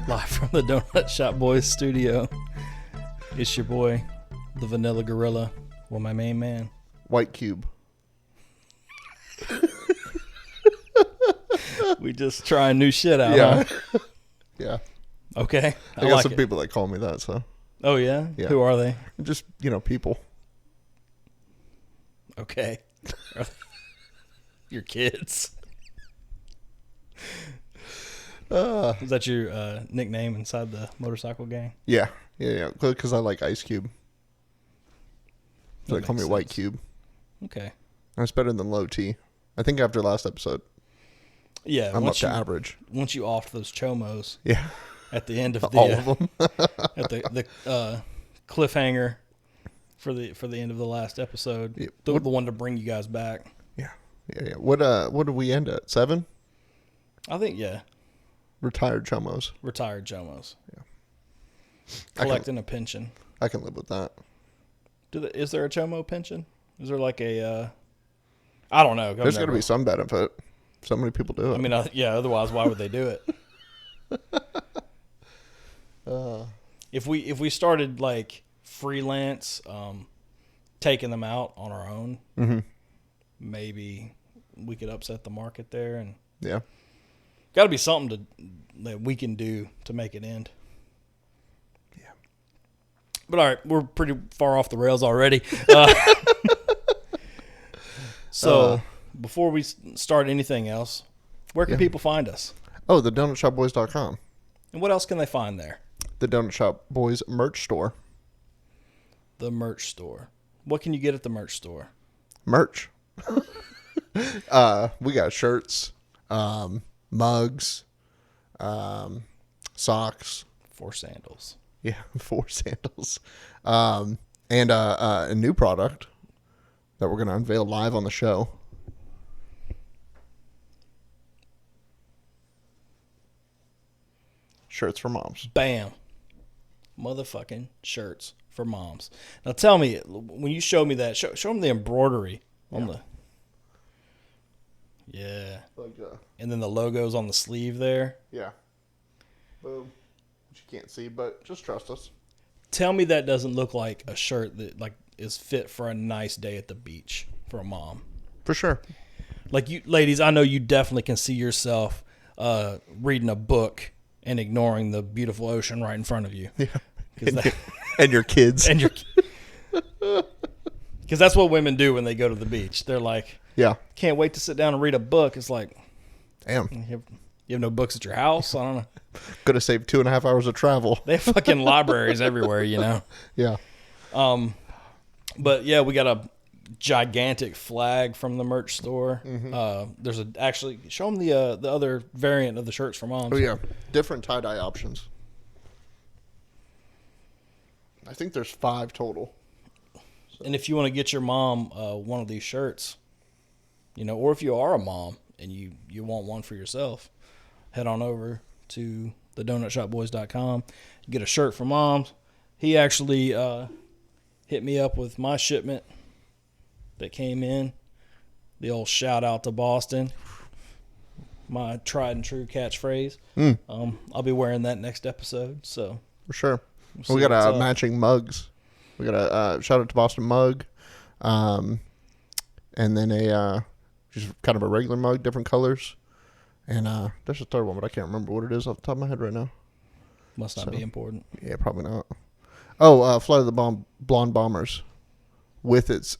Live from the Donut Shop Boys studio. It's your boy, the Vanilla Gorilla, or my main man. White Cube. We just trying new shit out, Yeah. huh? Yeah. Okay. I got some people that call me that, so. Oh, yeah? Yeah. Who are they? Just, people. Okay. Your kids. Is that your nickname inside the motorcycle gang? Yeah. Yeah. Because I like Ice Cube. So they call me White Cube. Okay. That's better than Low T. I think after last episode, Yeah. I'm up to average. Once you offed those chomos. Yeah. At the end of the... All of them. at the cliffhanger for the end of the last episode. Yeah. The one to bring you guys back. Yeah. Yeah. What did we end at? 7? I think, yeah. Retired chomos. Retired chomos. Yeah. Collecting a pension. I can live with that. Is there a chomo pension? Is there like a... I don't know. There's got to be some benefit. So many people do it. I mean, yeah, otherwise why would they do it? If we started like freelance taking them out on our own, mm-hmm. maybe we could upset the market there, and yeah, got to be something that we can do to make it end. Yeah. But all right, we're pretty far off the rails already. So before we start anything else, where can people find us? Oh, the DonutShopBoys.com. And what else can they find there? The Donut Shop Boys merch store. The merch store. What can you get at the merch store? Merch. We got shirts, mugs, socks. 4 sandals. Yeah, 4 sandals. And a new product that we're going to unveil live on the show. Shirts for moms. Bam. Motherfucking shirts for moms. Now tell me, when you show me that, show them the embroidery on the... Yeah. Like, and then the logos on the sleeve there. yeah. Boom. Which you can't see, but just trust us. Tell me that doesn't look like a shirt that like is fit for a nice day at the beach for a mom. For sure. Like you ladies, I know you definitely can see yourself reading a book and ignoring the beautiful ocean right in front of you. Yeah. And your kids. And your because that's what women do when they go to the beach. They're like, yeah, can't wait to sit down and read a book. It's like, damn, you have no books at your house? I don't know. Could have saved 2.5 hours of travel. They have fucking libraries everywhere, Yeah. But yeah, we got a gigantic flag from the merch store. Mm-hmm. There's actually show them the other variant of the shirts for moms. Oh yeah, different tie-dye options. I think there's 5 total. So. And if you want to get your mom one of these shirts, or if you are a mom and you want one for yourself, head on over to thedonutshopboys.com. Get a shirt for moms. He actually hit me up with my shipment that came in. The old shout out to Boston. My tried and true catchphrase. I'll be wearing that next episode. So for sure. We got matching mugs. We got a shout out to Boston mug, and then a just kind of a regular mug, different colors, and there's a third one, but I can't remember what it is off the top of my head right now. Must not be important. Yeah, probably not. Oh, Flight of the Blonde Bombers, with its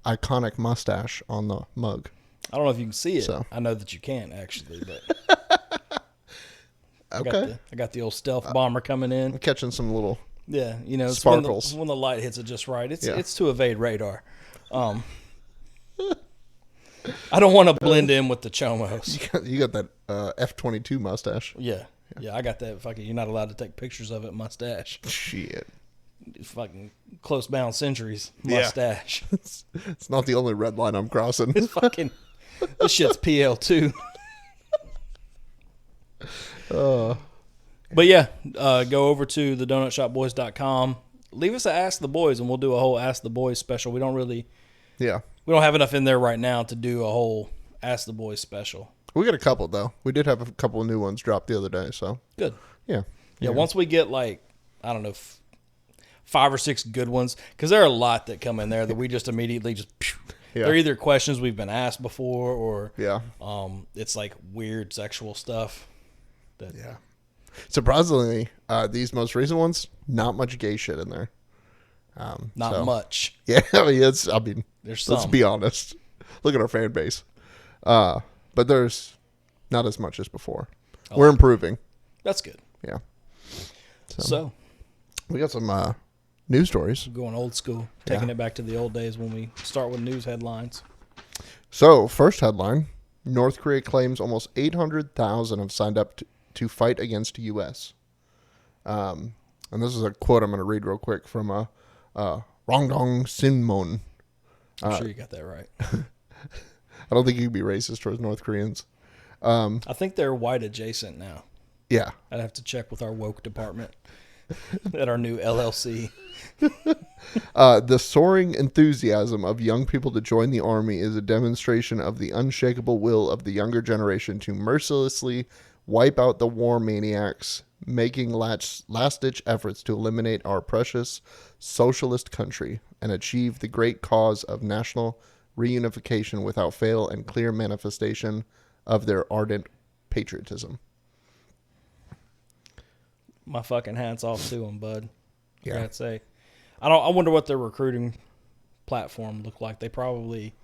iconic mustache on the mug. I don't know if you can see it. So. I know that you can't actually, but okay. I got the old stealth bomber coming in. I'm catching some little it's sparkles when the light hits it just right. It's to evade radar. I don't want to blend in with the chomos. You got that F-22 mustache. Yeah, I got that fucking. You're not allowed to take pictures of it mustache. Shit. Fucking close bound centuries mustache. Yeah. It's not the only red line I'm crossing. It's fucking. This shit's PL2. But yeah, go over to thedonutshopboys.com. Leave us an Ask the Boys, and we'll do a whole Ask the Boys special. We don't have enough in there right now to do a whole Ask the Boys special. We got a couple though. We did have a couple of new ones drop the other day. So good. Yeah. Yeah. Once we get like, I don't know, 5 or 6 good ones, because there are a lot that come in there that we just immediately just. Yeah. They're either questions we've been asked before, or it's like weird sexual stuff. Surprisingly, these most recent ones, not much gay shit in there. Not much. Yeah, there's some. Let's be honest. Look at our fan base. But there's not as much as before. We're improving. That's good. Yeah. So we got some news stories. Going old school, taking it back to the old days when we start with news headlines. So, first headline, North Korea claims almost 800,000 have signed up to fight against U.S. And this is a quote I'm going to read real quick from Rongdong Sinmon. I'm sure you got that right. I don't think you can be racist towards North Koreans. I think they're white adjacent now. Yeah. I'd have to check with our woke department at our new LLC. The soaring enthusiasm of young people to join the army is a demonstration of the unshakable will of the younger generation to mercilessly wipe out the war maniacs, making last-ditch efforts to eliminate our precious socialist country and achieve the great cause of national reunification without fail and clear manifestation of their ardent patriotism. My fucking hat's off to them, bud. Yeah. I'd say. I wonder what their recruiting platform looked like. They probably,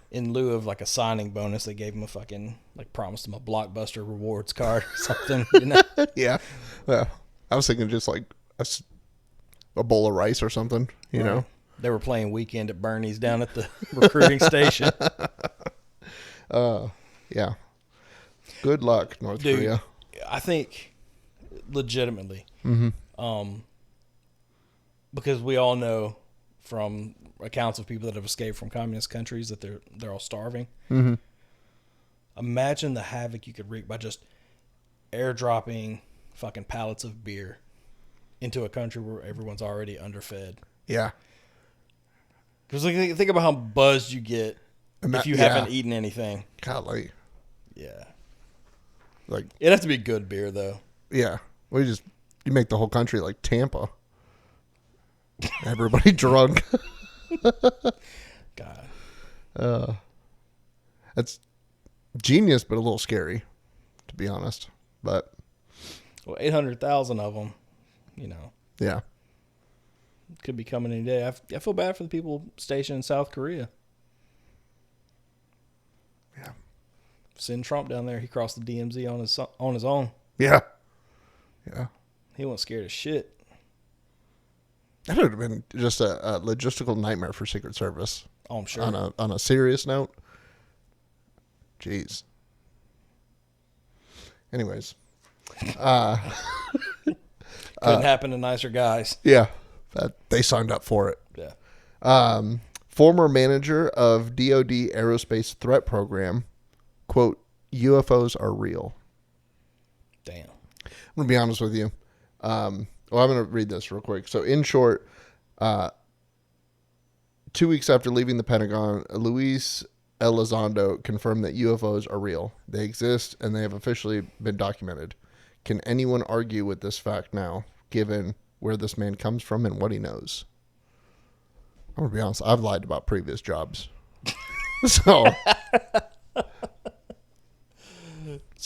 in lieu of like a signing bonus, they gave them a fucking, like, promised them a Blockbuster rewards card or something. You know? Yeah. I was thinking just like a bowl of rice or something, you know? They were playing Weekend at Bernie's down at the recruiting station. Yeah. Good luck, North Korea. I think legitimately, because we all know from accounts of people that have escaped from communist countries that they're all starving. Mm-hmm. Imagine the havoc you could wreak by just airdropping fucking pallets of beer into a country where everyone's already underfed. Yeah. Because think about how buzzed you get if you haven't eaten anything. Golly. Yeah. Like, it'd have to be good beer, though. Yeah. You make the whole country like Tampa. Everybody drunk. God. That's genius, but a little scary, to be honest. But 800,000 of them, you know. Yeah. Could be coming any day. I feel bad for the people stationed in South Korea. Yeah. Send Trump down there. He crossed the DMZ on his own. Yeah. Yeah. He wasn't scared of shit. That would have been just a logistical nightmare for Secret Service. Oh, I'm sure. On a serious note. Jeez. Anyways. Couldn't happen to nicer guys. Yeah. They signed up for it. Yeah. Former manager of DoD Aerospace Threat Program, quote, UFOs are real. Damn. I'm going to be honest with you. I'm going to read this real quick. So, in short, 2 weeks after leaving the Pentagon, Luis Elizondo confirmed that UFOs are real. They exist, and they have officially been documented. Can anyone argue with this fact now, given where this man comes from and what he knows? I'm going to be honest. I've lied about previous jobs. So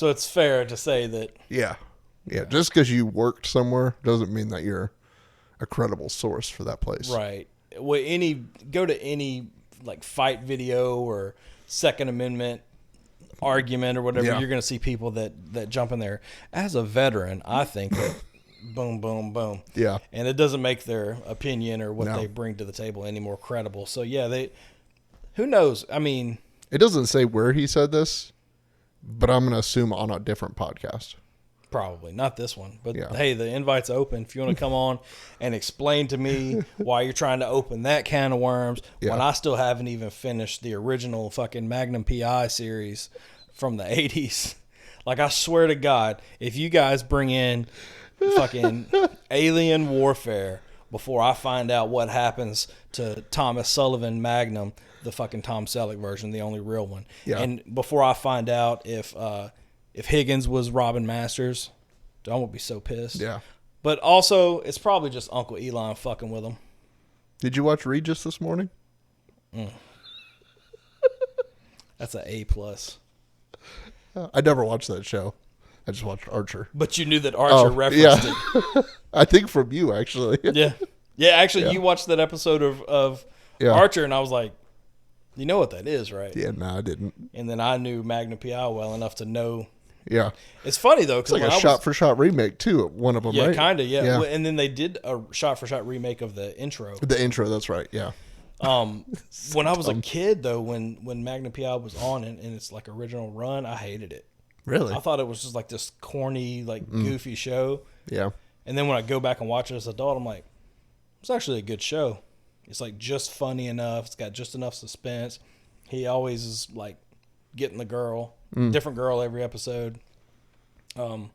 it's fair to say that. Yeah. Just because you worked somewhere doesn't mean that you're a credible source for that place. Right. Well, go to any like fight video or Second Amendment argument or whatever, you're going to see people that jump in there. As a veteran, I think that boom, boom, boom. Yeah. And it doesn't make their opinion or what they bring to the table any more credible. So, yeah, who knows? I mean, it doesn't say where he said this, but I'm going to assume on a different podcast. Probably. Not this one. But, hey, the invite's open. If you want to come on and explain to me why you're trying to open that can of worms when I still haven't even finished the original fucking Magnum P.I. series from the 80s. Like, I swear to God, if you guys bring in fucking alien warfare before I find out what happens to Thomas Sullivan Magnum, the fucking Tom Selleck version, the only real one. Yeah. And before I find out if Higgins was Robin Masters, I'm gonna be so pissed. Yeah. But also, it's probably just Uncle Elon fucking with him. Did you watch Regis this morning? That's an A+. I never watched that show. I just watched Archer. But you knew that Archer referenced it. I think from you, actually. Yeah. Yeah, actually, you watched that episode of Archer, and I was like, you know what that is, right? Yeah, no, I didn't. And then I knew Magna P.I. well enough to know. Yeah. It's funny, though. It's like a shot-for-shot remake, too, one of them, right? Yeah, kind of, yeah. And then they did a shot-for-shot remake of the intro. The intro, that's right, yeah. When I was a kid, though, when Magna P.I. was on in its like original run, I hated it. Really? I thought it was just like this corny, like goofy show. Yeah. And then when I go back and watch it as an adult, I'm like, it's actually a good show. It's like just funny enough. It's got just enough suspense. He always is like getting the girl, different girl every episode. Not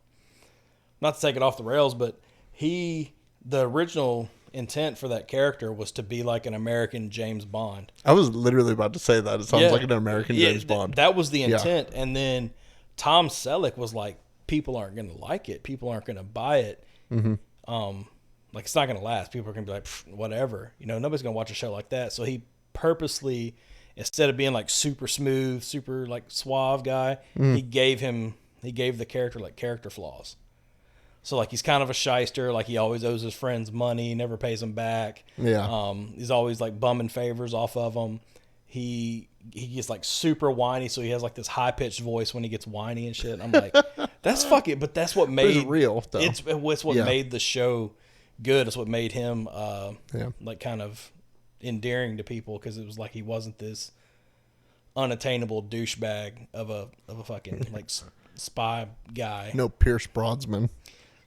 to take it off the rails, but the original intent for that character was to be like an American James Bond. I was literally about to say that. It sounds like an American James Bond. That was the intent. And then Tom Selleck was like, people aren't going to like it. People aren't going to buy it. Like, it's not going to last. People are going to be like, whatever. You know, nobody's going to watch a show like that. So he purposely, instead of being like super smooth, super like suave guy, he gave the character like character flaws. So like he's kind of a shyster, like he always owes his friends money, never pays them back. Yeah. He's always like bumming favors off of them. He gets like super whiny, so he has like this high pitched voice when he gets whiny and shit. I'm like, that's fucking, but that's what made it's real though. It's what made the show good. It's what made him like kind of endearing to people, because it was like he wasn't this unattainable douchebag of a fucking like spy guy. No Pierce Brosnan,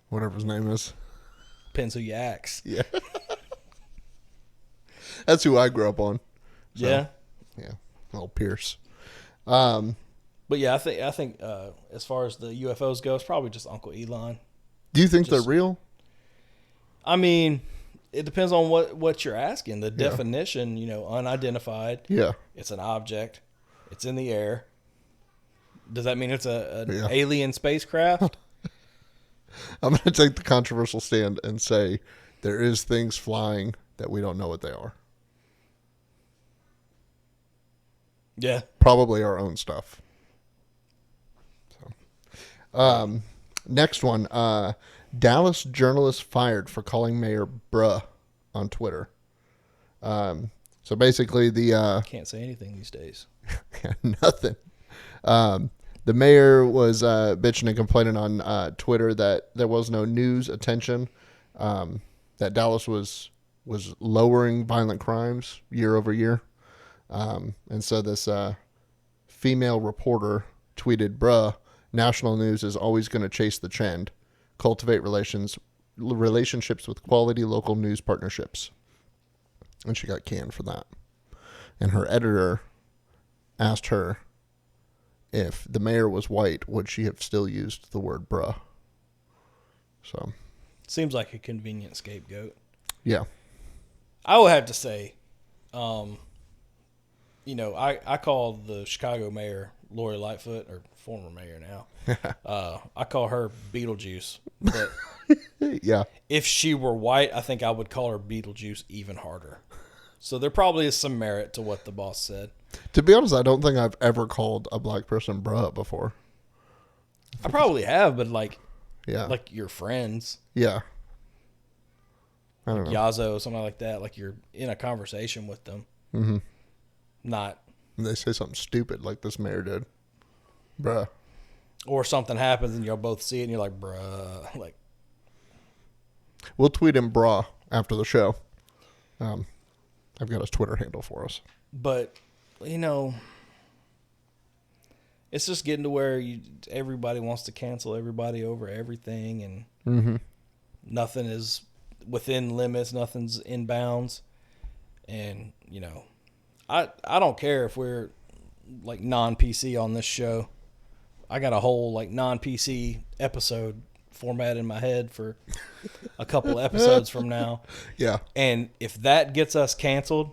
whatever his name is. Depends who you ask. Yeah. That's who I grew up on. So, yeah. Yeah. Well, Pierce. But yeah, I think as far as the UFOs go, it's probably just Uncle Elon. Do you think they're real? I mean, it depends on what you're asking. The definition, unidentified. Yeah. It's an object. It's in the air. Does that mean it's an alien spacecraft? I'm going to take the controversial stand and say there is things flying that we don't know what they are. Yeah. Probably our own stuff. So, next one. Dallas journalist fired for calling mayor bruh on Twitter. So basically Can't say anything these days. Nothing. The mayor was bitching and complaining on Twitter that there was no news attention, that Dallas was lowering violent crimes year over year. And so this female reporter tweeted, bruh, national news is always going to chase the trend. Cultivate relationships with quality local news partnerships. And she got canned for that. And her editor asked her if the mayor was white, would she have still used the word bruh? So. Seems like a convenient scapegoat. Yeah. I would have to say, I call the Chicago mayor Lori Lightfoot, or former mayor now. I call her Beetlejuice. But yeah, if she were white, I think I would call her Beetlejuice even harder. So there probably is some merit to what the boss said. To be honest, I don't think I've ever called a black person bruh before. I probably have, but like your friends. Yeah. I don't know. Yazoo, something like that. Like you're in a conversation with them. Mm-hmm. Not. And they say something stupid like this mayor did. Bruh. Or something happens and y'all both see it and you're like, bruh. Like, we'll tweet him bruh after the show. I've got his Twitter handle for us. But, it's just getting to where everybody wants to cancel everybody over everything, and nothing is within limits, nothing's in bounds. And, I don't care if we're like non-PC on this show. I got a whole like non-PC episode format in my head for a couple episodes from now. Yeah. And if that gets us canceled,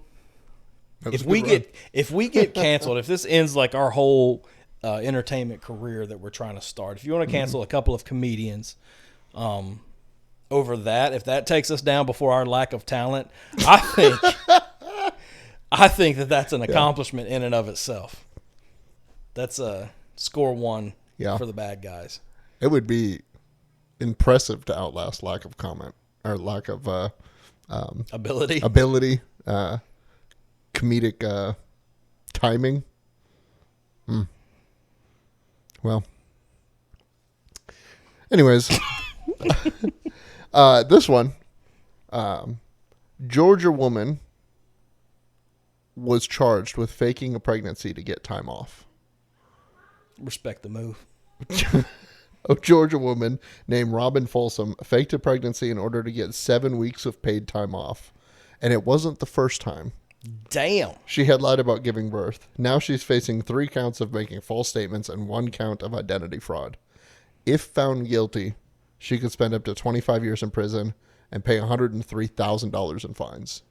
If we get canceled, if this ends like our whole entertainment career that we're trying to start, if you want to cancel a couple of comedians over that, if that takes us down before our lack of talent, I think that's an accomplishment in and of itself. That's a score one for the bad guys. It would be impressive to outlast lack of comment or lack of ability, comedic timing. Well, anyways, this one, Georgia woman was charged with faking a pregnancy to get time off. Respect the move. A Georgia woman named Robin Folsom faked a pregnancy in order to get 7 weeks of paid time off. And it wasn't the first time. Damn. She had lied about giving birth. Now she's facing 3 counts of making false statements and 1 count of identity fraud. If found guilty, she could spend up to 25 years in prison and pay $103,000 in fines.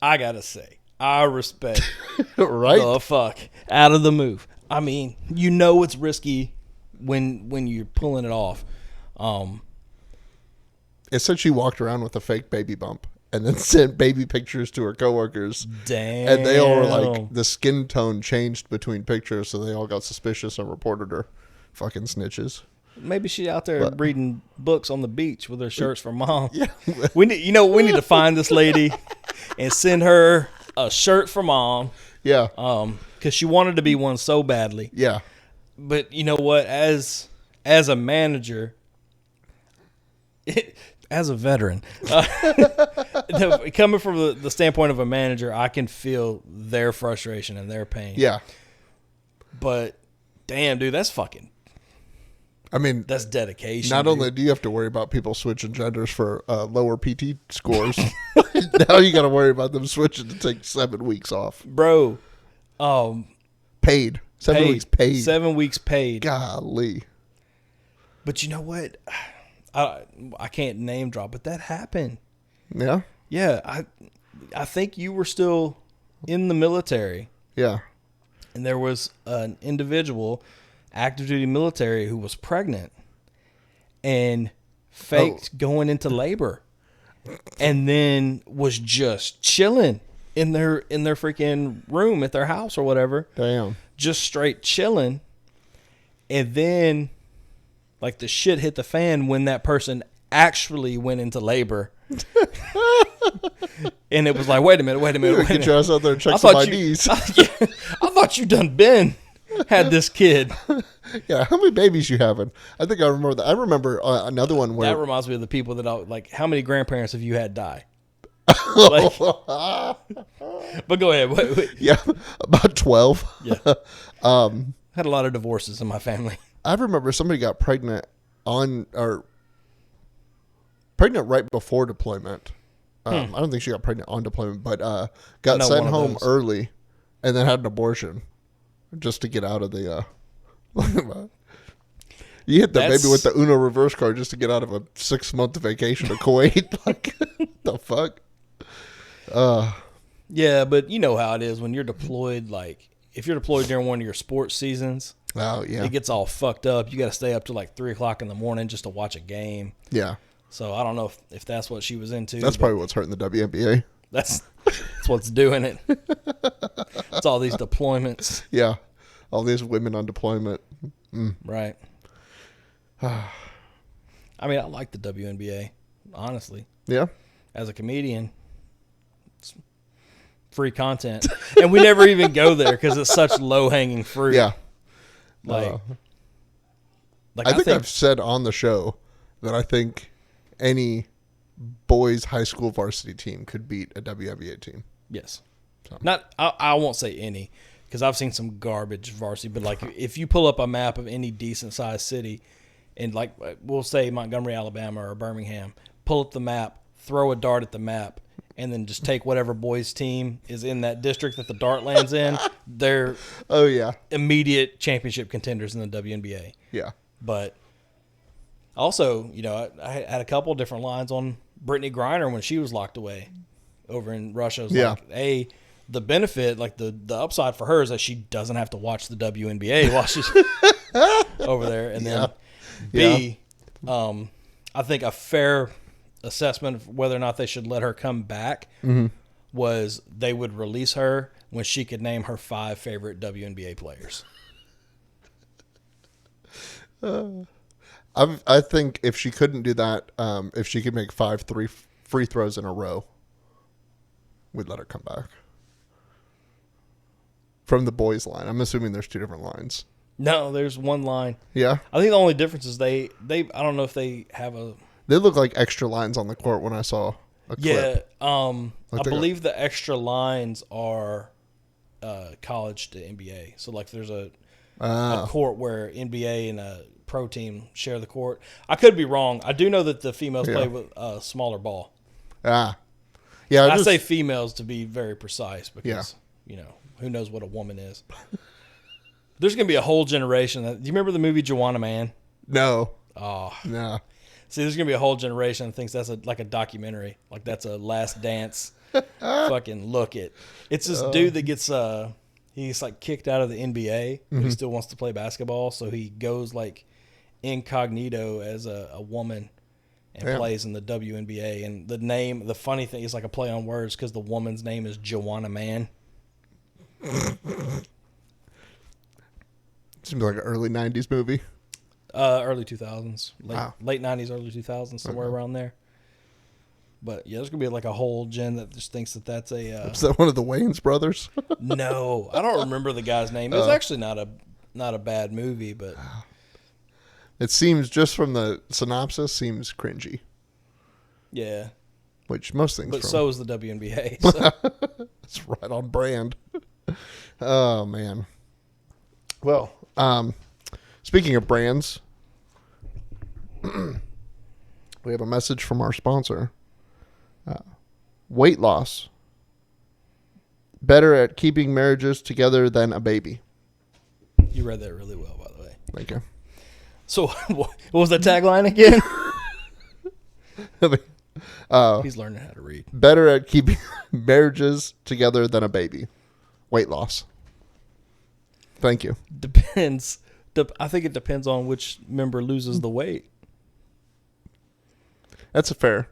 I gotta say, I respect right? the fuck out of the move. I mean, you know it's risky when you're pulling it off. It said she walked around with a fake baby bump and then sent baby pictures to her coworkers. Damn. And they all were like, the skin tone changed between pictures, so they all got suspicious and reported her. Fucking snitches. Maybe she's out there reading books on the beach with her shirts for mom. Yeah. We need to find this lady and send her a shirt for mom. Yeah. Because she wanted to be one so badly. Yeah. But you know what? As a manager, as a veteran, coming from the standpoint of a manager, I can feel their frustration and their pain. Yeah. But damn, dude, that's fucking. I mean, that's dedication. Not only do you have to worry about people switching genders for lower PT scores, now you got to worry about them switching to take 7 weeks off, bro. Paid 7 weeks paid. 7 weeks paid. Golly. But you know what? I can't name drop, but that happened. Yeah. Yeah. I think you were still in the military. Yeah. And there was an individual, active duty military, who was pregnant and faked going into labor, and then was just chilling in their freaking room at their house or whatever. Damn. Just straight chilling. And then like the shit hit the fan when that person actually went into labor. And it was like, wait a minute. Get your ass out there and check some IDs. I thought you done had this kid. Yeah, how many babies you having? I think I remember that. I remember another one where... That reminds me of the people that like, how many grandparents have you had die? Like, but go ahead. Wait. Yeah, about 12. Yeah. Had a lot of divorces in my family. I remember somebody got pregnant pregnant right before deployment. I don't think she got pregnant on deployment, but got sent home early and then had an abortion just to get out of the... You hit the baby with the Uno reverse card just to get out of a 6-month vacation to Kuwait. Like, the fuck? Yeah, but you know how it is when you're deployed. Like, if you're deployed during one of your sports seasons, it gets all fucked up. You got to stay up till like 3 o'clock in the morning just to watch a game. Yeah. So I don't know if that's what she was into. That's probably what's hurting the WNBA. That's what's doing it. It's all these deployments. Yeah. All these women on deployment. Right. I mean, I like the WNBA, honestly. Yeah. As a comedian, it's free content. And we never even go there because it's such low-hanging fruit. Yeah. Like I think I've said on the show that I think any boys high school varsity team could beat a WNBA team. Yes. So. I won't say any, because I've seen some garbage varsity, but like if you pull up a map of any decent sized city, and like we'll say Montgomery, Alabama, or Birmingham, pull up the map, throw a dart at the map, and then just take whatever boys team is in that district that the dart lands in. They're immediate championship contenders in the WNBA. Yeah. But also, you know, I had a couple different lines on Brittany Griner when she was locked away over in Russia. It was Yeah. like, A, the benefit, like the upside for her is that she doesn't have to watch the WNBA while she's over there. And then B, I think a fair assessment of whether or not they should let her come back was they would release her when she could name her 5 favorite WNBA players. I think if she couldn't do that, if she could make 5 free throws in a row, we'd let her come back. From the boys' line. I'm assuming there's 2 different lines. No, there's one line. Yeah? I think the only difference is they I don't know if they have a... They look like extra lines on the court when I saw a clip. Yeah, I believe the extra lines are college to NBA. So, like, there's a court where NBA and a pro team share the court. I could be wrong. I do know that the females play with a smaller ball. Yeah, I say females to be very precise because, you know, who knows what a woman is. There's going to be a whole generation. Do you remember the movie Joanna Man? No. Oh. No. See, there's going to be a whole generation that thinks that's like a documentary. Like that's a Last Dance fucking look it. It's this dude that gets, he's like kicked out of the NBA, but he still wants to play basketball. So he goes like incognito as a woman and plays in the WNBA. And the funny thing is like a play on words because the woman's name is Joanna Man. Seems like an early 90s movie. Early 2000s. Late 90s, early 2000s, somewhere around there. But, yeah, there's going to be like a whole gen that just thinks that that's a... Is that one of the Wayans brothers? No. I don't remember the guy's name. It was actually not a bad movie, but... It seems, just from the synopsis, seems cringy. Yeah. Which most things But so is the WNBA. So. It's right on brand. Oh, man. Well, speaking of brands, we have a message from our sponsor. Weight loss. Better at keeping marriages together than a baby. You read that really well, by the way. Thank you. So, what was that tagline again? He's learning how to read. Better at keeping marriages together than a baby. Weight loss. Thank you. Depends. I think it depends on which member loses the weight. That's a fair.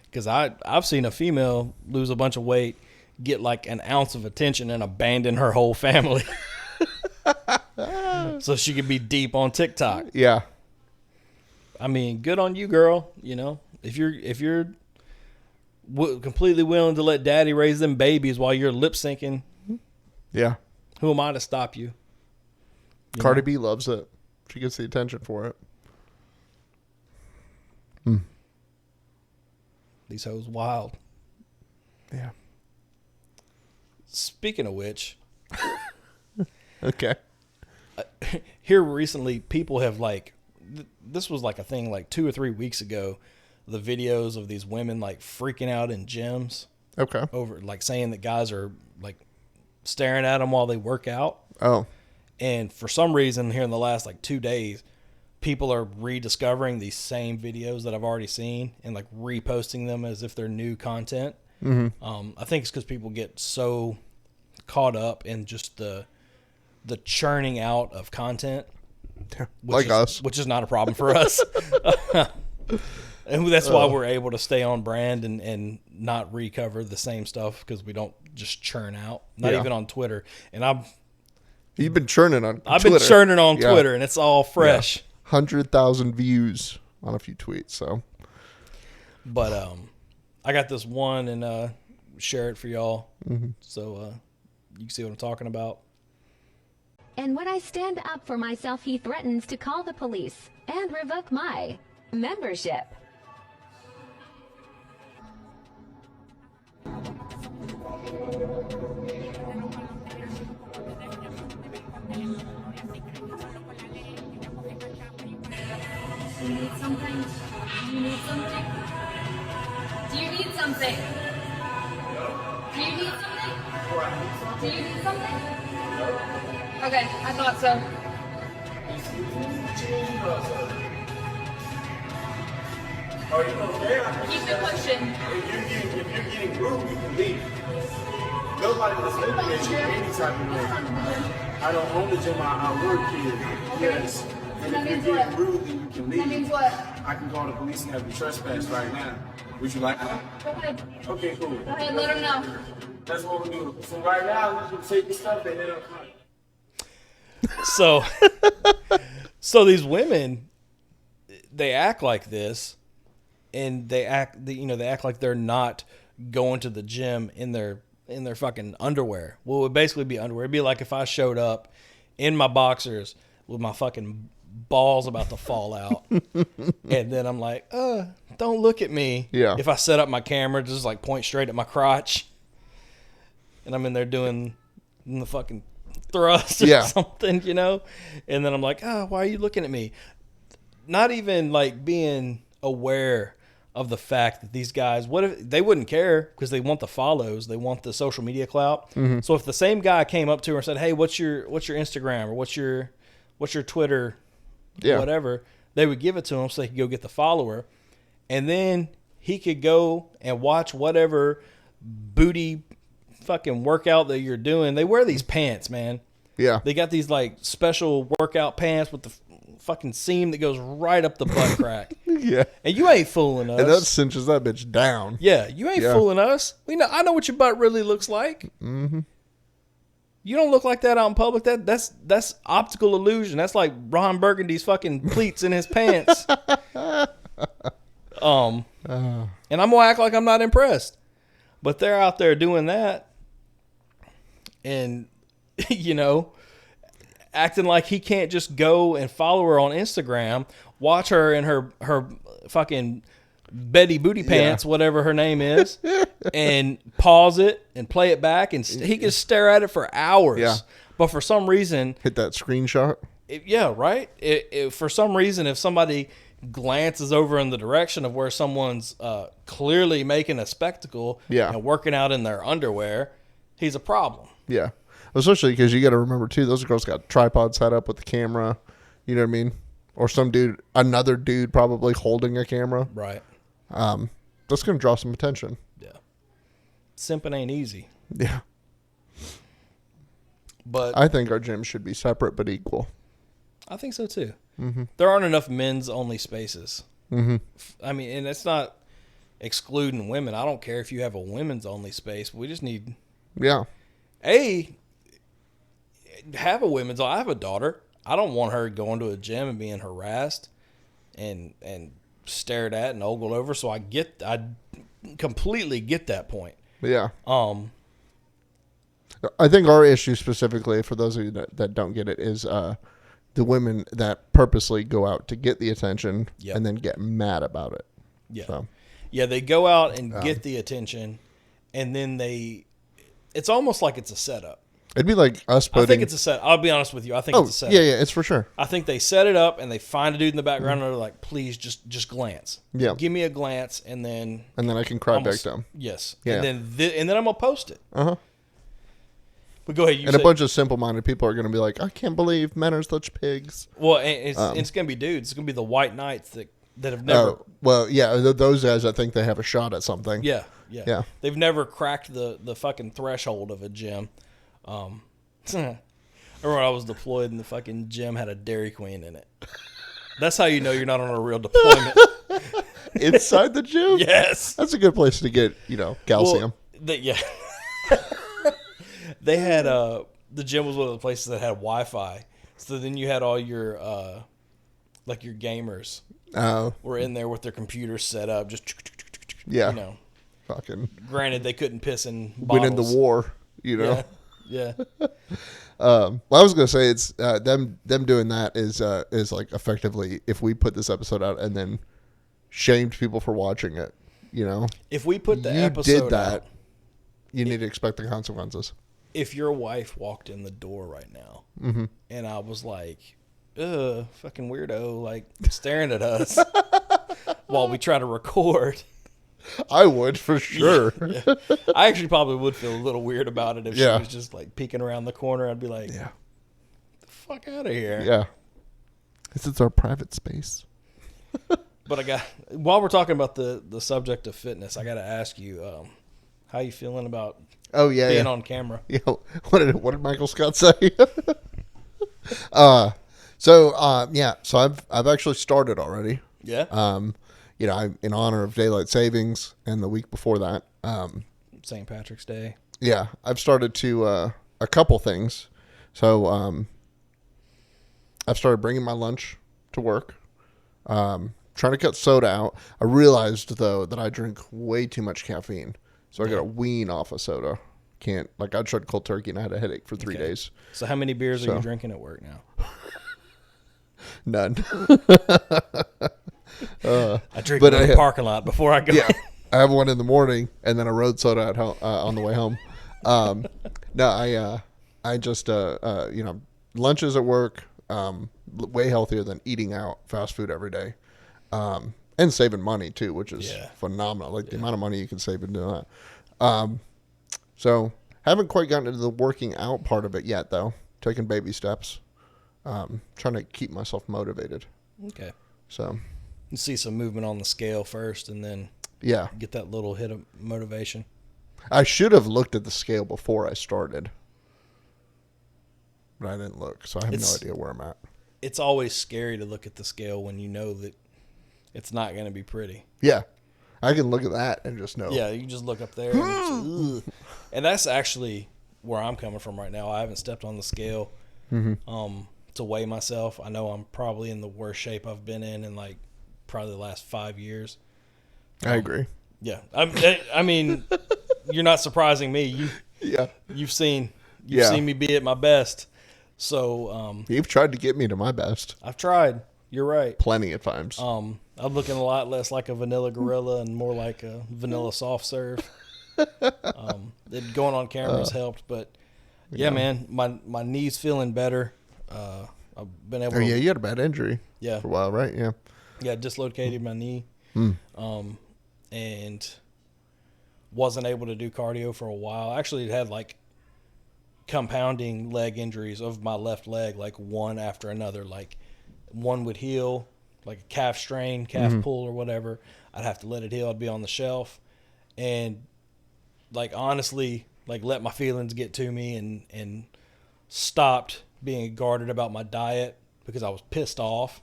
Because I've seen a female lose a bunch of weight, get like an ounce of attention, and abandon her whole family. So she could be deep on TikTok. Yeah. I mean, good on you, girl. You know, if you're completely willing to let daddy raise them babies while you're lip syncing, yeah. Who am I to stop you? Cardi B loves it. She gets the attention for it. These hoes wild. Yeah. Speaking of which. Okay. Here recently, people have like, this was like a thing like 2 or 3 weeks ago, the videos of these women like freaking out in gyms. Okay. Over like saying that guys are like staring at them while they work out. Oh. And for some reason here in the last like 2 days, people are rediscovering these same videos that I've already seen and like reposting them as if they're new content. Mm-hmm. I think it's because people get so caught up in just the churning out of content, like us, which is not a problem for us. And that's why we're able to stay on brand and not recover the same stuff because we don't just churn out. Not even on Twitter. And you've been churning on. I've been churning on Twitter, and it's all fresh. 100,000 views on a few tweets. So, but I got this one and share it for y'all, so you can see what I'm talking about. And when I stand up for myself, he threatens to call the police and revoke my membership. Do you need something? Do you need something? Do you need something? Do you need something? Do you need something? Okay, I thought so. Oh, you know, Keep it pushing. if you're getting rude, you can leave. Nobody is looking at you any type of way. I don't own the gym, I work here. Yes. And That if means you're getting what? rude, then you can leave. That means what? I can call the police and have you trespass right now. Would you like that? Go ahead. Okay, cool. Go ahead, let him know. That's what we're doing. So right now, you can take your stuff and then So these women, they act like this, and they act like they're not going to the gym in their fucking underwear. Well, it would basically be underwear. It'd be like if I showed up in my boxers with my fucking balls about to fall out, and then I'm like, don't look at me. Yeah. If I set up my camera, just like point straight at my crotch, and I'm in there doing the fucking thrust or something, and then I'm like, why are you looking at me? Not even like being aware of the fact that these guys, what if they wouldn't care because they want the follows, they want the social media clout. Mm-hmm. So if the same guy came up to her and said, hey, what's your Instagram or what's your Twitter, whatever, they would give it to him so they could go get the follower, and then he could go and watch whatever booty fucking workout that you're doing. They wear these pants, man. Yeah. They got these like special workout pants with the fucking seam that goes right up the butt crack. Yeah. And you ain't fooling us. And that cinches that bitch down. Yeah, you ain't fooling us. I know what your butt really looks like. Mm-hmm. You don't look like that out in public. That's optical illusion. That's like Ron Burgundy's fucking pleats in his pants. And I'm gonna act like I'm not impressed. But they're out there doing that. And, acting like he can't just go and follow her on Instagram, watch her in her fucking Betty Booty Pants, whatever her name is, and pause it and play it back. And he can stare at it for hours. Yeah. But for some reason... Hit that screenshot. Right? For some reason, if somebody glances over in the direction of where someone's clearly making a spectacle and working out in their underwear, he's a problem. Yeah. Especially because you got to remember, too, those girls got tripods set up with the camera. You know what I mean? Or another dude probably holding a camera. Right. That's going to draw some attention. Yeah. Simping ain't easy. Yeah. But I think our gym should be separate but equal. I think so, too. Mm-hmm. There aren't enough men's-only spaces. Mm-hmm. I mean, and it's not excluding women. I don't care if you have a women's-only space. We just need... Yeah. Have a women's. I have a daughter. I don't want her going to a gym and being harassed and stared at and ogled over. So I completely get that point. Yeah. I think our issue specifically, for those of you that don't get it, is the women that purposely go out to get the attention and then get mad about it. Yeah. So. Yeah, they go out and get the attention, and then it's almost like it's a setup. It'd be like us putting... I think it's a set. I'll be honest with you. I think it's a setup. Yeah, it's for sure. I think they set it up, and they find a dude in the background, and they're like, please, just glance. Yeah. Give me a glance, and then... And then I can cry back down. Yes. Yeah. And then I'm going to post it. Uh-huh. But go ahead. And a bunch of simple-minded people are going to be like, I can't believe men are such pigs. Well, and it's going to be dudes. It's going to be the white knights that have never... those guys, I think they have a shot at something. Yeah. They've never cracked the fucking threshold of a gym. I remember I was deployed and the fucking gym had a Dairy Queen in it. That's how you know you're not on a real deployment. Inside the gym? Yes. That's a good place to get, calcium. Well, they had the gym was one of the places that had Wi-Fi. So then you had all your like your gamers were in there with their computers set up, just fucking. Granted, they couldn't piss in bottles. Winning the war, Yeah. Well, I was gonna say it's them doing that is like effectively if we put this episode out and then shamed people for watching it, If we put the you episode did that, out, you need to expect the consequences. If your wife walked in the door right now and I was like, fucking weirdo, like staring at us while we try to record. I would, for sure. Yeah. I actually probably would feel a little weird about it if she was just like peeking around the corner. I'd be like, the fuck out of here. Yeah. This is our private space. But while we're talking about the subject of fitness, I got to ask you, how you feeling about being on camera? Yeah. What did Michael Scott say? So I've actually started already. Yeah. In honor of daylight savings and the week before that. St. Patrick's Day. Yeah, I've started to a couple things. So I've started bringing my lunch to work. Trying to cut soda out. I realized though that I drink way too much caffeine, so I got to wean off of soda. I tried cold turkey and I had a headache for 3 days. So how many beers are you drinking at work now? None. I drink in the parking lot before I go. Yeah, I have one in the morning and then a road soda at home, on the way home. I just lunches at work, way healthier than eating out fast food every day, and saving money too, which is phenomenal. Like the amount of money you can save in doing that. So haven't quite gotten into the working out part of it yet, though. Taking baby steps, trying to keep myself motivated. Okay. So you see some movement on the scale first, and then get that little hit of motivation. I should have looked at the scale before I started, but I didn't look, so I have no idea where I'm at. It's always scary to look at the scale when you know that it's not going to be pretty. Yeah. I can look at that and just know. Yeah, you can just look up there. And that's actually where I'm coming from right now. I haven't stepped on the scale to weigh myself. I know I'm probably in the worst shape I've been in like probably the last 5 years. I agree. Yeah. I mean, you're not surprising me. You've seen me be at my best. So you've tried to get me to my best. I've tried. You're right. Plenty of times. I'm looking a lot less like a vanilla gorilla and more like a vanilla soft serve. Going on camera has helped, but man, my knee's feeling better. I've been able. You had a bad injury. Yeah. For a while, right? Yeah. Yeah, dislocated my knee. And wasn't able to do cardio for a while. Actually, had like compounding leg injuries of my left leg, like one after another. Like one would heal, like a calf strain, calf pull or whatever. I'd have to let it heal. I'd be on the shelf, and like honestly, like let my feelings get to me and stopped being guarded about my diet because I was pissed off,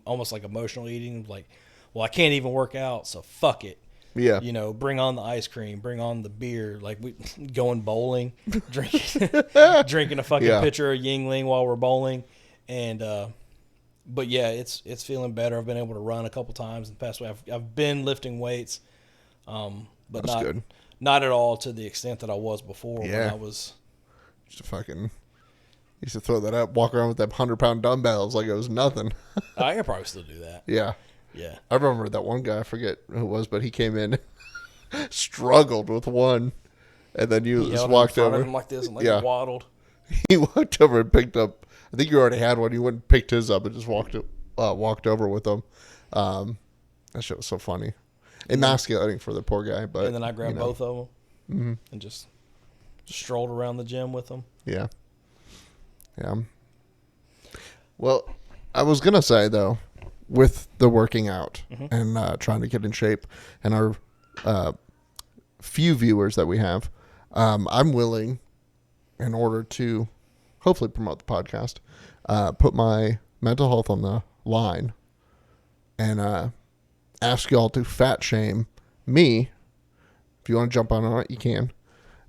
almost like emotional eating. Like, well, I can't even work out, so fuck it. Yeah. Bring on the ice cream, bring on the beer, like we going bowling, drinking a fucking pitcher of Yingling while we're bowling. And, but yeah, it's feeling better. I've been able to run a couple times in the past week. I've been lifting weights, but That's not at all to the extent that I was before when I was used to throw that up, walk around with them 100-pound dumbbells like it was nothing. I could probably still do that. Yeah. Yeah. I remember that one guy, I forget who it was, but he came in, struggled with one, and then you just walked over. Of him like this and waddled. He walked over and picked up, I think you already had one, you went and picked his up and just walked over with him. That shit was so funny. Emasculating for the poor guy. But and then I grabbed both of them and just strolled around the gym with them. Yeah. Yeah. Well, I was going to say, though, with the working out and trying to get in shape and our few viewers that we have, I'm willing, in order to hopefully promote the podcast, put my mental health on the line and ask y'all to fat shame me. If you want to jump on it, you can.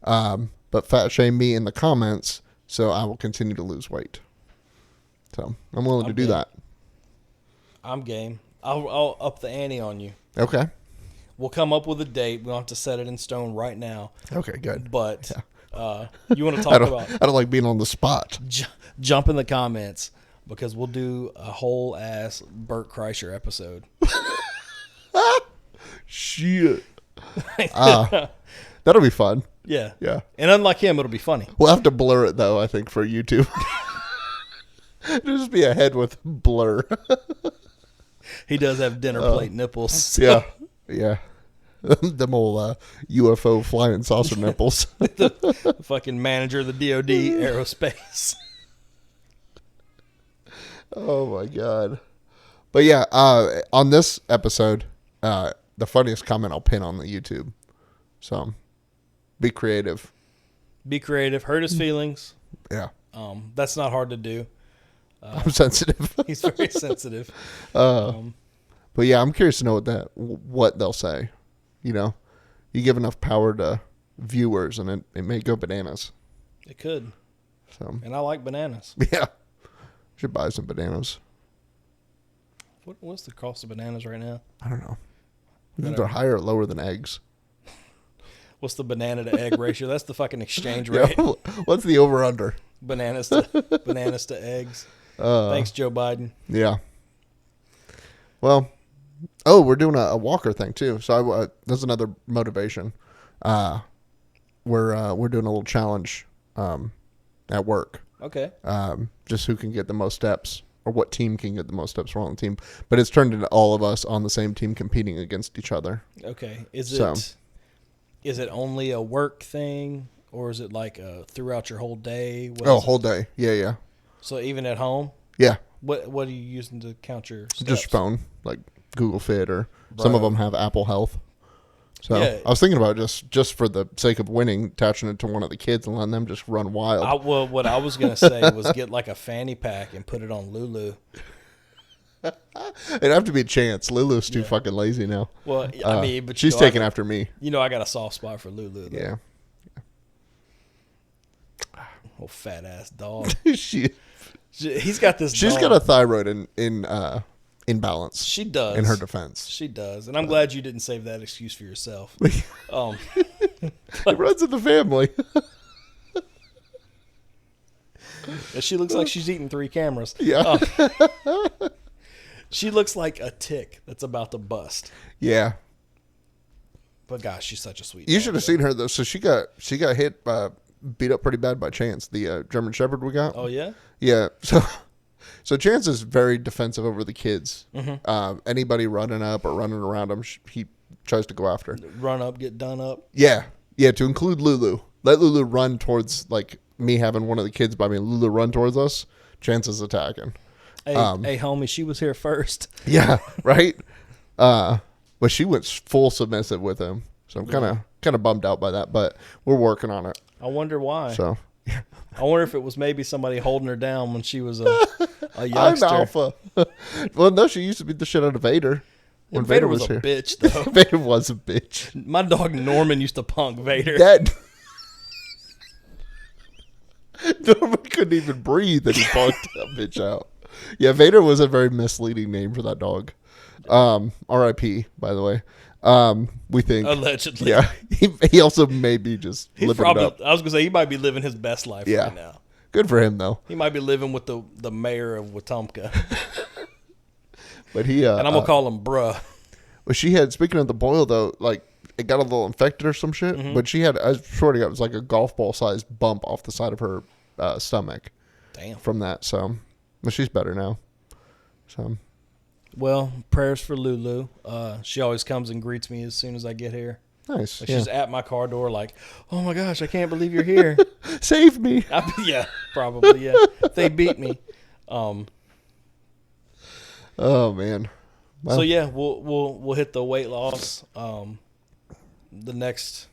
But fat shame me in the comments so I will continue to lose weight. So I'm willing to do that. I'm game. I'll up the ante on you. Okay. We'll come up with a date. We don't have to set it in stone right now. Okay, good. But you want to talk about... I don't like being on the spot. Jump in the comments because we'll do a whole ass Bert Kreischer episode. Shit. That'll be fun. Yeah. Yeah. And unlike him, it'll be funny. We'll have to blur it, though, I think, for YouTube. It'll just be a head with blur. He does have dinner plate nipples. So. Yeah. Yeah. Them old UFO flying saucer nipples. the fucking manager of the DOD Aerospace. Oh, my God. But yeah, on this episode, the funniest comment I'll pin on the YouTube. So, be creative. Be creative. Hurt his feelings. Yeah. That's not hard to do. I'm sensitive. He's very sensitive. But yeah, I'm curious to know what they'll say. You know, you give enough power to viewers, and it may go bananas. It could. So, and I like bananas. Yeah, should buy some bananas. What's the cost of bananas right now? I don't know. They're higher or lower than eggs. What's the banana to egg ratio? That's the fucking exchange rate. Yeah, what's the over under? Bananas to eggs. Thanks, Joe Biden. Yeah. Well, we're doing a Walker thing too. So that's another motivation. We're doing a little challenge at work. Okay. Just who can get the most steps, or what team can get the most steps on the team. But it's turned into all of us on the same team competing against each other. Okay. Is it only a work thing, or is it like throughout your whole day? Whole day. Yeah. So even at home? Yeah. What are you using to count your steps? Just phone, like Google Fit, or some of them have Apple Health. So yeah. I was thinking about just for the sake of winning, attaching it to one of the kids and letting them just run wild. What I was going to say was get like a fanny pack and put it on Lulu. It'd have to be a Chance. Lulu's too fucking lazy now. Well, I mean, but she's taking after me. You know, I got a soft spot for Lulu, though. Yeah. Oh, fat ass dog. He's got this. She's got a thyroid in imbalance. She does. In her defense, she does, and I'm glad you didn't save that excuse for yourself. It runs in the family. She looks like she's eating 3 cameras. Yeah. She looks like a tick that's about to bust. Yeah. But gosh, she's such a sweet. You should have seen her though. So she got hit, beat up pretty bad by Chance, the German Shepherd we got. Oh yeah. Yeah. So Chance is very defensive over the kids. Mm-hmm. Anybody running up or running around him, he tries to go after. Run up, get done up. Yeah. To include Lulu. Let Lulu run towards like me having one of the kids by me. Lulu run towards us. Chance is attacking. Hey, homie, she was here first. Yeah, right. But she went full submissive with him, so I'm kind of bummed out by that. But we're working on it. I wonder why. So, I wonder if it was maybe somebody holding her down when she was a youngster. I'm alpha. Well, no, she used to beat the shit out of Vader. When Vader was a bitch, though. Vader was a bitch. My dog Norman used to punk Vader. Norman couldn't even breathe, and he punked that bitch out. Yeah, Vader was a very misleading name for that dog. R.I.P. By the way. We think allegedly. Yeah, he also may be just living it up. I was gonna say he might be living his best life right now. Good for him though. He might be living with the mayor of Wetumpka. But he and I'm gonna call him bruh. Well, she had, speaking of the boil though, like it got a little infected or some shit. Mm-hmm. But she had, I swear to God, it was like a golf ball sized bump off the side of her stomach. Damn. From that, so. But she's better now. So. Well, prayers for Lulu. She always comes and greets me as soon as I get here. Nice. Like she's at my car door like, oh my gosh, I can't believe you're here. Save me. Yeah, probably, yeah. They beat me. Oh man. Well. So yeah, we'll hit the weight loss. The next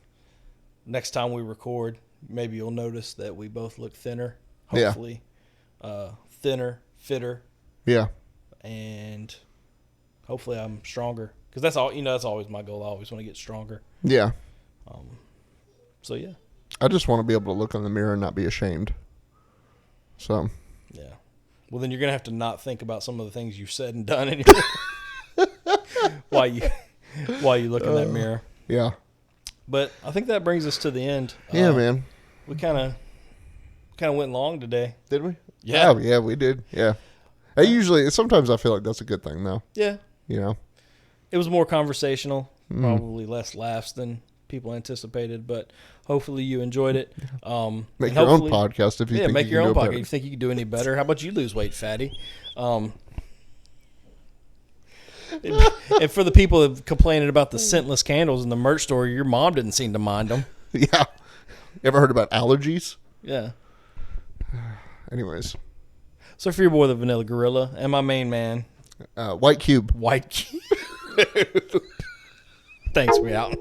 time we record, maybe you'll notice that we both look thinner. Hopefully. Yeah. Thinner, fitter. Yeah. And hopefully I'm stronger. Because that's all, that's always my goal. I always want to get stronger. Yeah. So yeah. I just want to be able to look in the mirror and not be ashamed. So. Yeah. Well, then you're going to have to not think about some of the things you've said and done while you look in that mirror. Yeah. But I think that brings us to the end. Yeah, man. We kind of went long today. Did we? Yeah. Oh, yeah, we did. Yeah. Sometimes I feel like that's a good thing, though. Yeah. It was more conversational, probably less laughs than people anticipated, but hopefully you enjoyed it. Make your own podcast if you think make you your can own do it podcast better. if you think you can do any better. How about you lose weight, fatty? And for the people that complaining about the scentless candles in the merch store, your mom didn't seem to mind them. Yeah. You ever heard about allergies? Yeah. Anyways. So for your boy, the Vanilla Gorilla, and my main man, White cube. White cube. Thanks, we out.